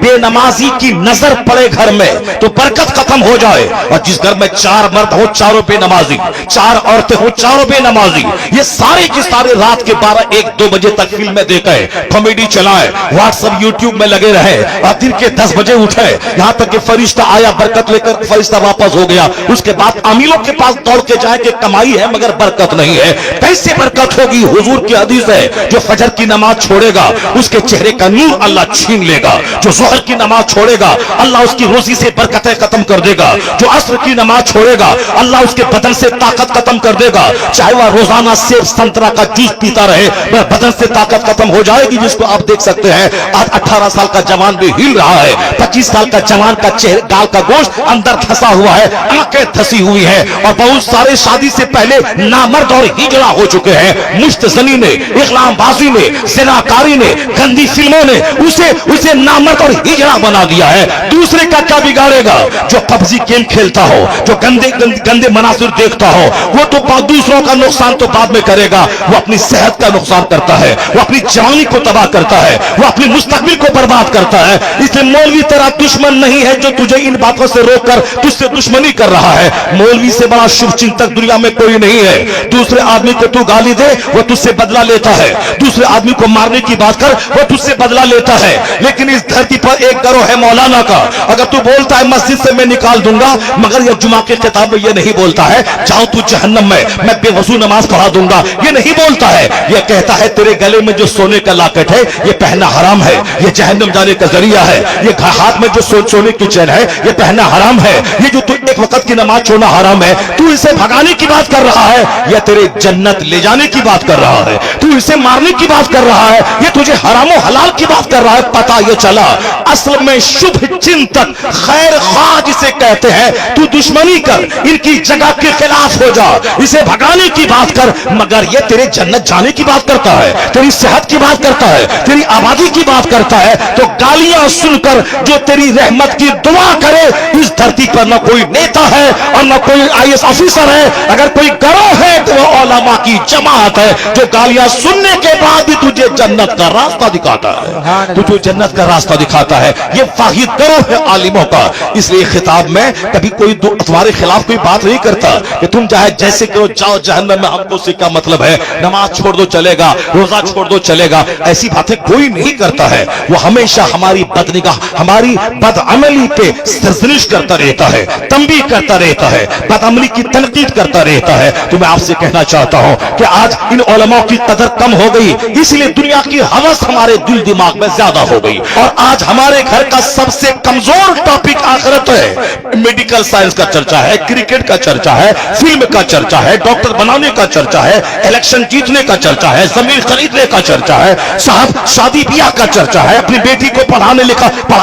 بے نمازی کی نظر پڑے گھر میں تو برکت ختم ہو جائے، اور جس گھر میں 4 مرد ہو چاروں بے نمازی، 4 عورتیں ہو چاروں بے نمازی، یہ سارے کی سارے رات کے 12-1-2 بجے تک فلمیں دیکھیں، کامیڈی چلائیں، واٹس ایپ یوٹیوب میں لگے رہے، اور دن کے 10 بجے اٹھے، یہاں تک کہ فرشتہ آیا برکت لے کر فرشتہ واپس ہو گیا، اس کے بعد امیروں کے پاس دوڑ کے جائے کہ کمائی ہے مگر برکت نہیں ہے۔ کیسے برکت ہوگی؟ حضور کی حدیث ہے جو فجر کی نماز چھوڑے گا اس کے چہرے کا نور اللہ چھین لے گا، جو ظہر کی نماز چھوڑے گا اللہ اس کی روزی سے برکتیں ختم کر دے گا، جو عصر کی نماز چھوڑے گا اللہ اس کے بدن سے طاقت ختم کر دے گا، چاہے وہ روزانہ سیب سنترا کا جوس پیتا رہے بدن سے طاقت ختم ہو جائے گی۔ جس کو آپ دیکھ سکتے ہیں آج 18 سال کا جوان بھی ہل رہا ہے، 25 سال کا جوان کا چہرے گال کا گوشت اندر دھسا ہوا ہے، آنکھیں دھسی ہوئی ہیں، اور بہت سارے شادی سے پہلے نامرد اور ہجڑا ہو چکے ہیں۔ مشت زنی نے، اغلام بازی نے، زناکاری نے، گندی فلموں نے اسے نامرد اور ہجڑا بنا دیا ہے۔ دوسرے کا کیا بگاڑے گا؟ جو پبجی گیم کھیلتا ہو، جو گندے مناظر دیکھتا ہو، وہ تو دوسروں کا نقصان تو بعد میں کرے گا، وہ اپنی صحت کا نقصان کرتا ہے، وہ اپنی جوانی کو تباہ کرتا ہے، وہ اپنی مستقبل کو برباد کرتا ہے۔ اس لیے مولوی تیرا دشمن نہیں ہے جو تجھے ان باتوں سے روک کر تجھ سے دشمنی کر رہا ہے۔ مولوی سے بڑا شبھ چنتک دنیا میں کوئی نہیں ہے۔ دوسرے آدمی کو تو گالی دے وہ تجھ سے بدلہ لیتا ہے، دوسرے آدمی کو مارنے کی بات کر وہ تجھ سے بدلہ لیتا ہے، لیکن اس دھرتی پر ایک گروہ ہے مولانا کا، اگر تو بولتا ہے مسجد سے میں نکال دوں گا مگر یہ جمعہ کے خطاب میں یہ نہیں بولتا ہے جاؤ تو جہنم میں بے وضو نماز پڑھا دوں گا، یہ نہیں بولتا ہے، یہ کہتا ہے تیرے گلے میں جو سونے کا لاکٹ ہے یہ پہننا حرام ہے، یہ جہنم جانے کا ذریعہ ہے، یہ ہاتھ میں جو سونے کی چین ہے یہ پہننا حرام ہے، یہ جو تو ایک وقت کی نماز چھوڑنا حرام ہے، تو اسے بھگانے کی بات کر رہا ہے یا تیرے جنت لے جانے کی بات کر رہا ہے، تو اسے مارنے کی بات کر رہا ہے یہ تجھے حرام و حلال کی بات کر رہا ہے۔ پتہ یہ چلا اصل میں شبھ چنتک خیر خواہ جسے کہتے ہیں، تو دشمنی کر، ان کی جگہ کے خلاف ہو جا، اسے بھگانے کی بات کر، مگر یہ تیرے جنت جانے کی بات کرتا ہے، تیری صحت کی بات کرتا ہے، تیری آبادی کی بات کرتا ہے، تو گالیاں سن کر جو تیری رحمت کی دعا کرے اس دھرتی پر نہ کوئی نیتا ہے اور نہ کوئی IAS آفیسر ہے، اگر کوئی گروہ ہے تو وہ علماء کی جماعت ہے جو گالیاں سننے کے بعد بھی تجھے جنت کا راستہ دکھاتا ہے، تجھے جنت کا راستہ دکھاتا ہے۔ یہ واحد گروہ ہے عالموں کا، اس لیے خطاب میں کبھی کوئی تمہارے خلاف کوئی بات نہیں کرتا کہ تم چاہے جیسے کرو جاؤ جہنم میں، ہم کو سے کیا مطلب ہے، نماز چھوڑ دو چلے گا، روزہ چھوڑ دو چلے گا، ایسی باتیں کوئی نہیں کرتا ہے۔ وہ ہمیشہ ہماری بدنگاہ، ہماری بدعملی پہ سرزنش کرتا رہتا ہے، تنبیہ کرتا رہتا ہے، بدعملی کی تنقید کرتا رہتا ہے۔ تو میں آپ سے کہنا چاہتا ہوں کہ آج ان علماء کی قدر کم ہو گئی، اس لیے دنیا کی ہوس ہمارے دل دماغ میں زیادہ ہو گئی، اور آج ہمارے گھر کا سب سے کمزور ٹاپک آخرت ہے۔ میڈیکل سائنس کا چرچا ہے، کرکٹ کا چرچا ہے، فلم کا چرچا ہے، ڈاکٹر بنانے کا چرچا ہے، الیکشن جیتنے کا چرچا ہے، زمین خریدنے کا چرچا ہے، صاحب شادی بیاہ کا چرچا ہے، اپنی بیٹی کو پڑھا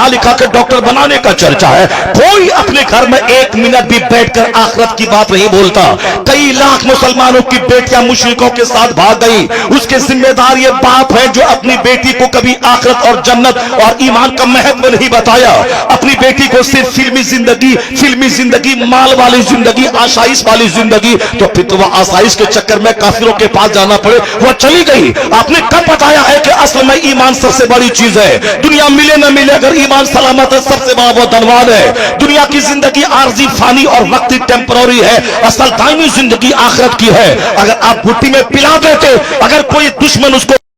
لکھا کے ڈاکٹر بنانے کا چرچا ہے۔ کوئی اپنے گھر میں 1 منٹ بھی بیٹھ کر آخرت کی بات نہیں بولتا۔ کئی لاکھ مسلمانوں کی بیٹیاں مشرکوں کے ساتھ بھاگ گئی، اس کے ذمہ دار یہ باپ ہے جو اپنی بیٹی کو کبھی آخرت اور جنت اور ایمان کا مہتو نہیں بتایا، اپنی بیٹی کو صرف فلمی زندگی، مال والی زندگی، آسائش والی زندگی، تو پھر تو وہ آسائش کے چکر میں کافروں کے پاس جانا پڑے، وہ چلی گئی۔ آپ نے کب بتایا ہے کہ اصل میں ایمان سب سے بڑی چیز ہے؟ دنیا ملے نہ ملے اگر ایمان سلامت ہے سب سے بڑا وہ دھنوان ہے۔ دنیا کی زندگی عارضی، فانی اور وقتی ٹیمپرری ہے، اصل دائمی زندگی آخرت کی ہے۔ اگر آپ گھٹی میں پلا دیتے، اگر کوئی دشمن اس کو